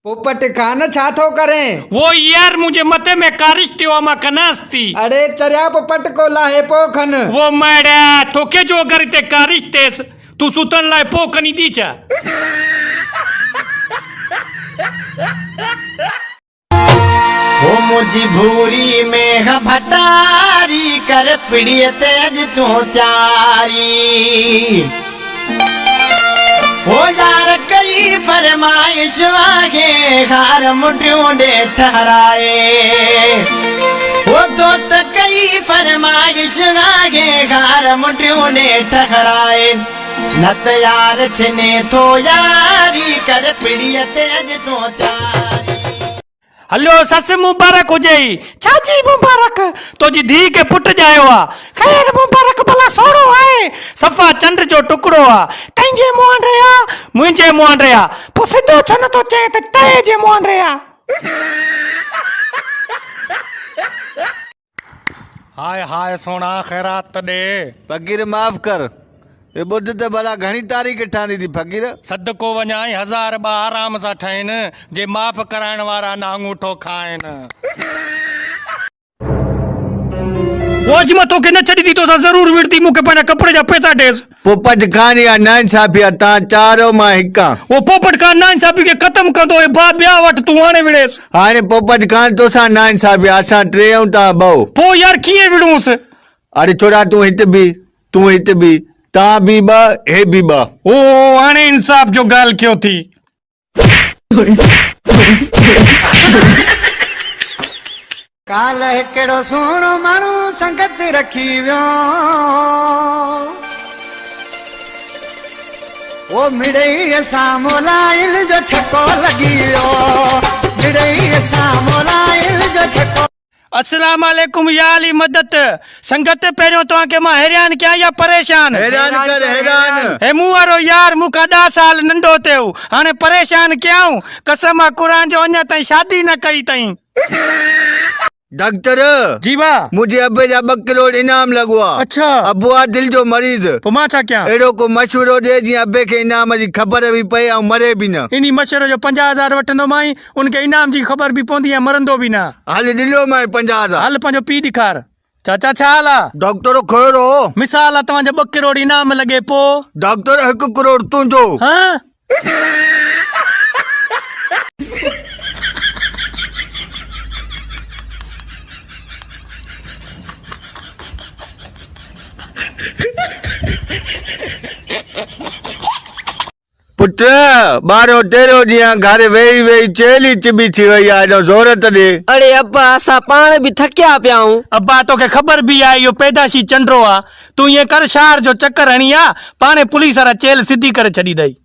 पोपट खान छा थो करें? वो यार मुझे मते में कारिश थियो मां कनास थी। अरे चरिया पोपट को लाहे पोखन। वो मैडा तोखे जो अगर ते कारिश तेस तू सुतन लाए पो कनी दी छा। वो मुझी भूरी में भटारी कर पिड़िय तेज तू त्यारी। हो यार कई फरमाइश आगे खार मुठियों दे ठहराए। वो दोस्त कई फरमाइश आगे खार मुठियों दे ठहराए। नत यार छिने तो यारी कर पिड़िय तेज तू त्यारी। हलो सस मुबारक हो जाई। चाची मुबारक तो जी धी के पुट जायो आ। खैर मुबारक भला सोड़ो है सफा चंद्र जो टुकड़ो आ। कंजे मोहन रया मुझे मोहन रया पो सिद्धो छन तो चे त ते जे मोहन रया। हाय हाय सोना खैरात दे। फकीर माफ कर ये बुद्ध ते भला घणी तारीख़ ठानी थी फकीर। सदको वञाई 1000 ॿा आराम सां ठहिनि जे माफ़ कराइण वारा ना अंगूठो खाइनि। वो अज मां तोखे न छॾी थी तो जरूर विड़ती मूंखे पंहिंजा कपिड़े जा पैसा ॾेस। पोपट खान या नाइंसाफ़ी आहे तां चारो मां हिका। वो पोपट खान नाइंसाफ़ी खे ख़त्म कंदो ए बा ॿिया वटि तूं हाणे विड़ेस। हाणे पोपट खान तोसां नाइंसाफ़ी असां टे आहियूं तव्हां ॿ। पो यार कीअं विड़ूंसि? अरे छोड़ा तूं हिते बि तूं हिते बि ता भी बा हे भी बा। ओ हाणे इंसाफ जो गाल क्यों थी? काल हिकिड़ो सुहिणो माण्हू संगत रखी वियो। वो मिड़ई सां मोलाइल जो छको लगी वियो। मिड़ई सां मोलाइल जो छको। अस्सलाम वालेकुम या अली मदद। संगत पहिरियों तव्हां के मां हैरान कया या परेशान? हैरान कर हैरान। हे मूं वारो यार मूंखां 10 साल नंढो थियो हाणे परेशान कयाऊं। कसम आहे कुरान जो अञा ताईं शादी न कई तई। डॉक्टर जी वाह मुझे अबे जा 2 करोड़ इनाम लगो आ। अच्छा अबू आ दिल जो मरीज। पोइ मां छा कयां? एड़ो को मशवरो दे जी अबे के इनाम जी खबर भी पए ऐं मरे भी न। इनी मशवरे जो 50,000 वठंदो माई उनके इनाम जी खबर भी पवंदी है मरंदो भी ना। हाल दिलो मां 50,000। हाल पंहिंजो पी ॾेखार। चाचा छा हाल आहे? डॉक्टर खोरो मिसाल आहे तव्हांजो 2 करोड़ इनाम लॻे पो। डॉक्टर 1 करोड़ तुंहिंजो। हाँ पुत्र बारो तेरो जिया घर वेही वेही चेली चिबी थी वई आ। एडो ज़ोरत दे। अरे अब्बा असां पाण भी थकिया पिया आहियूं। अब्बा तोखे ख़बर भी आहे इहो पैदाशी चंड्रो आ। तू ये कर शहर जो चक्कर हणी आ पाणे पुलिस वारा चेल सिधी करे छॾी दई।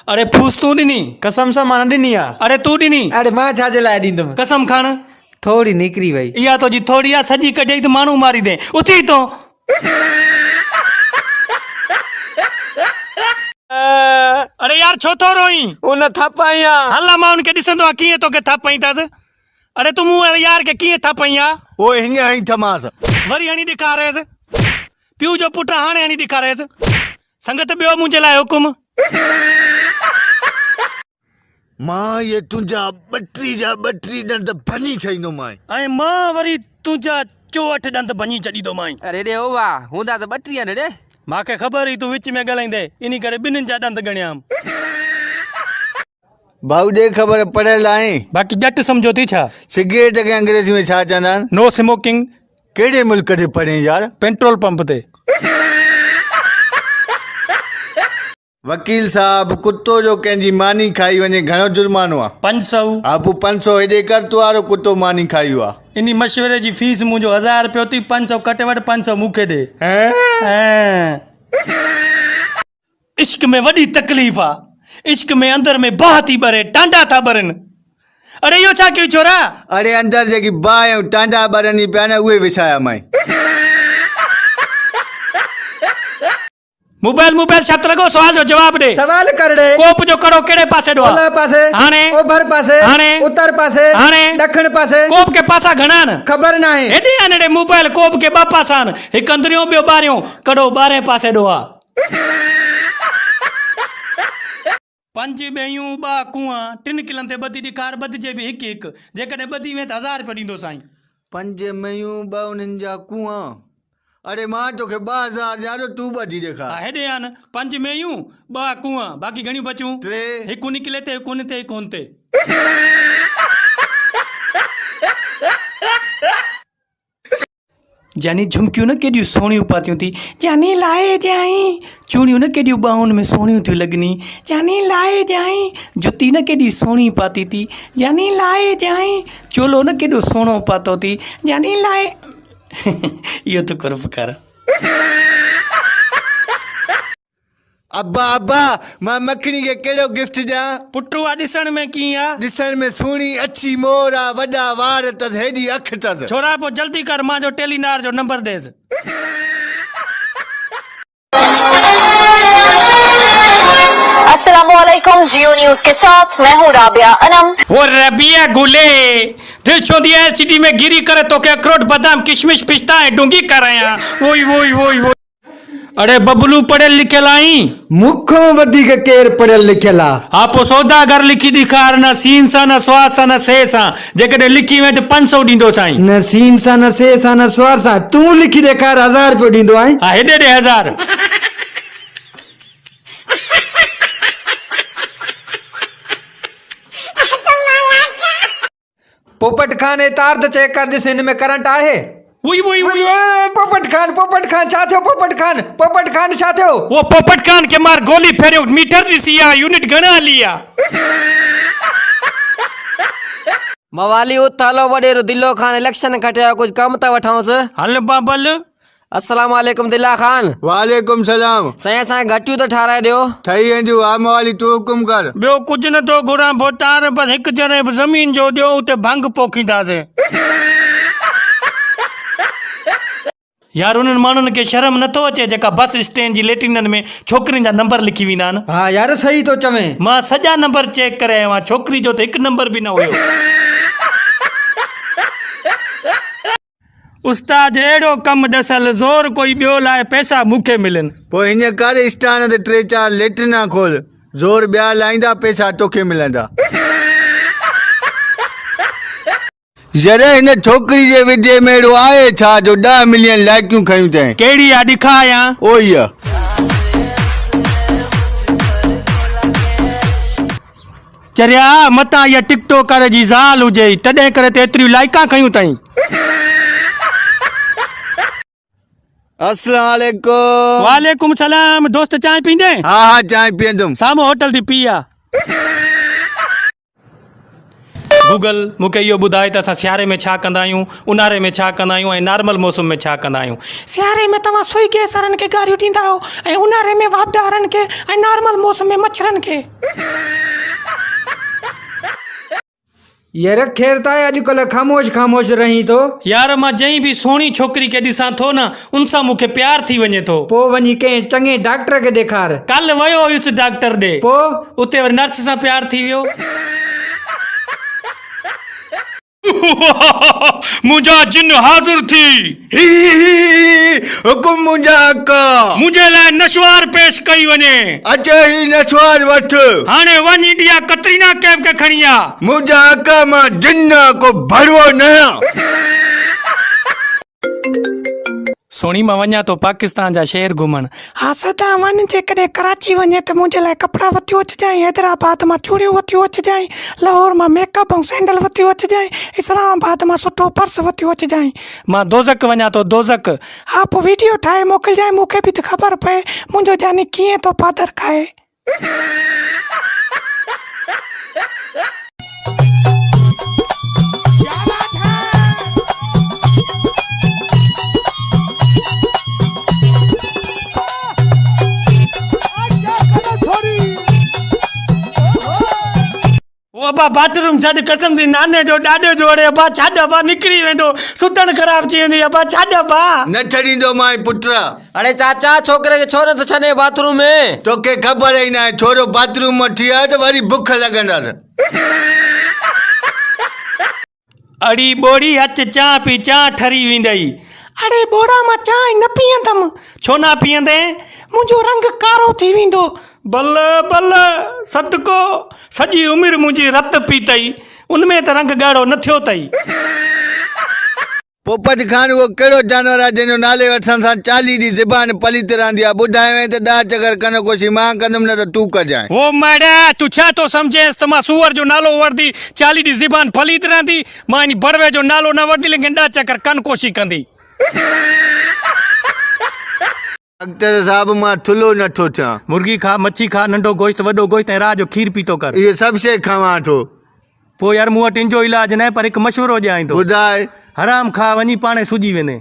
अरे फूस तू ॾिनी? कसम सां मां न ॾिनी आ। अरे तू ॾिनी? अरे मां छाजे लाइ ॾींदुमि? कसम खण थोड़ी निकरी वई। इहा तो जी थोड़ी आ सजी कढई त माण्हू मारी दे उथी तो। अरे यार छो थो रोई? उन थपाया हल्ला मां उनके ॾिसंदो आ कीअं तोखे थपई तास। अरे तू मूं यार के कीअं थपई आ? ओ हिंगे हई थमास वरी हणी ॾेखारेस। पियो जो पुट हाणे हणी ॾेखारेस। संगत ॿियो मुंहिंजे लाइ हुकुम। मां ये तुंजा 32 दंद भनी छईनो मां। ऐं मां वरी तुंहिंजा 64 दंद भञी छॾींदो माई। अरे रे ओवा हूंदा त 32 ने रे। मांखे ख़बर हुई तूं विच में ॻाल्हाईंदे इन करे ॿिन्हिनि जा दंद ॻणियाम। भाऊ दे खबर पढ़ियल आहे। बाक़ी ॼट सम्झो थी छा? सिगरेट के अंग्रेजी में छा चवंदा आहिनि? नो स्मोकिंग। केड़े मुल्क ते पढ़े यार? पेट्रोल पंप ते। वकील साहब कुत्तो जो कंहिंजी मानी खाई वञे घणो जुर्मानो आहे? 500। आपू 500 हेॾे कर तू वारो कुत्तो मानी खाई आ। इन मशवरे जी फीस मुंहिंजो 1000 रुपयो थी 500 कटे वठ 500 मूंखे ॾे। इश्क में वॾी तकलीफ़ आ। इश्क में अंदर में बाह थी ॿरे टांडा था ॿरनि। अरे इहो छा कयो छोरा? अरे अंदर जेकी बाह ऐं टांडा ॿरनि पिया न उहे विछाया मां। मोबाइल छत लॻो सवाल जो जवाब दे। सवाल कर दे। कोप जो कड़ो केड़े पासे ॾो? ओलह पासे। हाणे ओभर पासे। हाणे उत्तर पासे। हाणे ॾखण पासे। कोप के पासा घणा न खबर ना है। हेॾे आनड़े मोबाइल कोप के 2 पासा न हिकु अंदरियों ॿियो ॿाहिरियों कड़ो 12 पासे ॾो आ। 5 बेयूं 2 कुआं 3 किलनि ते ॿधी ॾेखार ॿधिजे बि हिकु हिकु जेकॾहिं ॿधी में त 1000 रुपया ॾींदो साईं 5 मेयूं 2 उन्हनि जा कुआं अरे मां तोखे 2000 ॾियां तूं ॿधी हा ॾेखार हेॾे आ न 5 मेयूं 2 कुआं बाक़ी घणियूं बचियूं 3 हिकु निकिले ते हिकु उन ते हिकु उन ते जानी झुमकियूं न केॾियूं सोहणियूं पातियूं थी जानी लाए ॾियाई चूड़ियूं न केॾियूं ॿाहुनि में सोहणियूं थियूं लॻनी जानी लाए ॾियाई जुती न केॾी सोहणी पाती थी जानी लाए ॾियाई चोलो न केॾो सोहणो पातो थी जानी लाए इहो त कर पुकार अब्बा अब्बा मां मखणी खे कहिड़ो गिफ्ट ॾियां पुटू आहे ॾिसण में कीअं आहे ॾिसण में सुहिणी अछी मोर आहे वॾा वार अथसि हेॾी अखि अथसि छोरा पोइ जल्दी कर मां जो टेलीनार जो नंबर ॾेसि अस्सलामुअलैकुम जियो न्यूज के साथ मैं हूँ राबिया अनम। वो रबिया गुले दिल छो दी एलसीडी में गिरी करे तो के अखरोट बादाम किशमिश पिस्ता है डूंगी कराया वोई वोई वोई वोई अरे बबलू पढ़ियल लिखियल आई मूंखां वधीक केर पढ़ियल लिखियल आहे हा पोइ सौदागर लिखी ॾेखार न सीन सां न स्वाद सां न से सां जेकॾहिं लिखी में त 500 ॾींदो साईं न सीन सां न से सां न स्वार सां तूं लिखी ॾेखार 1000 रुपयो ॾींदो आहीं हा हेॾे ॾे 1000 पोपट खान तार त चेक कर ॾिस हिन में करंट आहे वोई वोई वोई पोपट खान छा थियो पोपट खान छा थियो वो पोपट खान के मार गोली फेरियो मीटर ॾिसी आ यूनिट घणा हली आ मवाली उथालो वडेरो दिलो खान इलेक्शन खटिया कुछ कम था वठांसि हल बाबल अस्सलाम वालेकुम दिला खान वालेकुम सलाम साईं असांखे घटियूं त ठाराए ॾियो ठही वेंदियूं हा मवाली तूं हुकुम कर ॿियो कुझु नथो घुरां भोतार बसि हिकु जणे ज़मीन जो ॾियो उते भंग पोखींदासीं यार उन्हनि माण्हुनि खे शर्म नथो अचे जेका बस स्टैंड जी लेटिननि में छोकिरियुनि जा नंबर लिखी वेंदा आहिनि हा यार सही थो चवें मां सॼा नंबर चेक करे आयो आहियां छोकिरी जो त हिकु नंबर बि न हुयो उस्ताद अहिड़ो कमु ॾसल ज़ोर कोई ॿियो लाइ पैसा मूंखे मिलनि पोइ हीअं कर स्टान ते 3-4 लेटरिना खोल ज़ोर ॿिया लाईंदा पैसा तोखे मिलंदा जॾहिं हिन छोकिरी जे विडियो में अहिड़ो आहे छा जो 10 मिलियन लाइकियूं खयूं अथई कहिड़ी आहे ॾेखारियां ओ ई चरिया मतां इहा टिकटोकर जी ज़ाल हुजे तॾहिं करे त एतिरियूं लाइकां खयूं अथई अस्सलाम वालेकुम वालेकुम सलाम दोस्त चांहि पींदे हा हा चांहि पीअंदुमि साम्हूं होटल थी पी आहे गूगल मूंखे इहो ॿुधाए त असां सियारे में छा कंदा आहियूं ऊन्हारे में छा कंदा आहियूं ऐं नॉर्मल मौसम में छा कंदा आहियूं सियारे में तव्हां सुई गैस वारनि खे गारियूं ॾींदा आहियो ऐं ऊन्हारे में वापदारनि खे ऐं नॉर्मल मौसम में मच्छरनि खे यार ख़ैर त आहे अॼुकल्ह ख़ामोश रही थो यार मां जंहिं बि सुहिणी छोकिरी खे ॾिसां थो न उन सां मूंखे प्यार थी वञे थो पोइ वञी कंहिं चङे डॉक्टर खे ॾेखार कल्ह वियो हुयुसि डॉक्टर ॾे पोइ उते वरी नर्स सां प्यार थी वियो मुंहिंजा जिन हाज़िर थी हुकुम मुंहिंजा अका मुंहिंजे लाइ नशवार पेश कई वञे अचे ही नसवार वठ हाणे वञ इंडिया कतरीना कैफ खे खणी आ मुंहिंजा अका मां जिन को भरवो न सोणी मां वञा थो पाकिस्तान जा शहर घुमण हा सदा वञ जेकॾहिं कराची वञे त मुंहिंजे लाइ कपिड़ा वठी अचिजांइ हैदराबाद मां चूड़ियूं वठी अचिजांइ लाहौर मां मेकअप ऐं सैंडल वठी अचिजांइ इस्लामाबाद मां सुठो पर्स वठी अचिजांइ मां दोज़क वञा थो दोज़क हा पोइ वीडियो ठाहे मोकिलिजांइ मूंखे बि त ख़बर पए मुंहिंजो जानी कीअं थो पादर खाए अबा बाथरूम छॾ कसम थी नाने जो ॾाॾे जो अड़े अबा छॾ अबा निकिरी वेंदो सुतण ख़राब थी वेंदी अबा छॾ अबा न छॾींदो मां पुट अरे चाचा छोकिरे खे छो नथो छॾे बाथरूम में तोखे ख़बर ई न आहे छोरो बाथरूम मां थी आहे त वरी बुख लॻंदसि अड़ी ॿोड़ी हथ चां पी चां ठरी वेंदई अड़े बोड़ा मां चांहि न पीअंदमि छो न पीअंदे मुंहिंजो रंग कारो थी वेंदो बल बल सदको सॼी उमिरि मुंहिंजी रत पीतई उनमें त रंग ॻाढ़ो न थियो अथई पोपट खान उहो कहिड़ो जानवर आहे जंहिंजो नाले वठण सां 40 ॾींहं ज़बान पलीत रहंदी आहे ॿुधाए त 10 चकर कन कोशी मां कंदुमि न त तूं कजांइ ओ माड़ा तू छा तो समझेस त मां सूअर जो नालो वरदी 40 ॾींहं ज़बान फलीत रहंदी मां इन बड़वे जो नालो न वरदी लेकिन 10 चकर कन कोशी कंदी डॉक्टर साहब मां थुलो नथो थियां मुर्गी खा मच्छी खा नंढो गोश्त वॾो गोश्त ऐं रात जो खीर पीतो कर इहे सभु शइ खावां थो पोइ यार मूं वटि इंजो इलाज न आहे पर हिकु मशवरो ॼाणी थो ॿुधाए हराम खा वञी पाणे सुजी वेंदे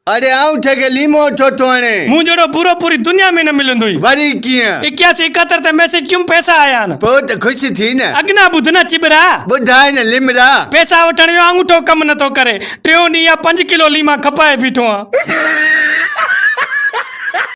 अरे आऊं थे लीमो छो थो हणे मूं जहिड़ो बुरो पूरी दुनिया में न मिलंदो हुई वरी कीअं 8171 ते मैसेज क्यों पैसा आया न पोइ त ख़ुशि थी न अगना ॿुध न चिबरा ॿुधाए न लिमरा पैसा वठण जो अंगूठो कमु नथो करे 3 ॾींहं या 5 किलो लीमा खपाए बीठो आहियां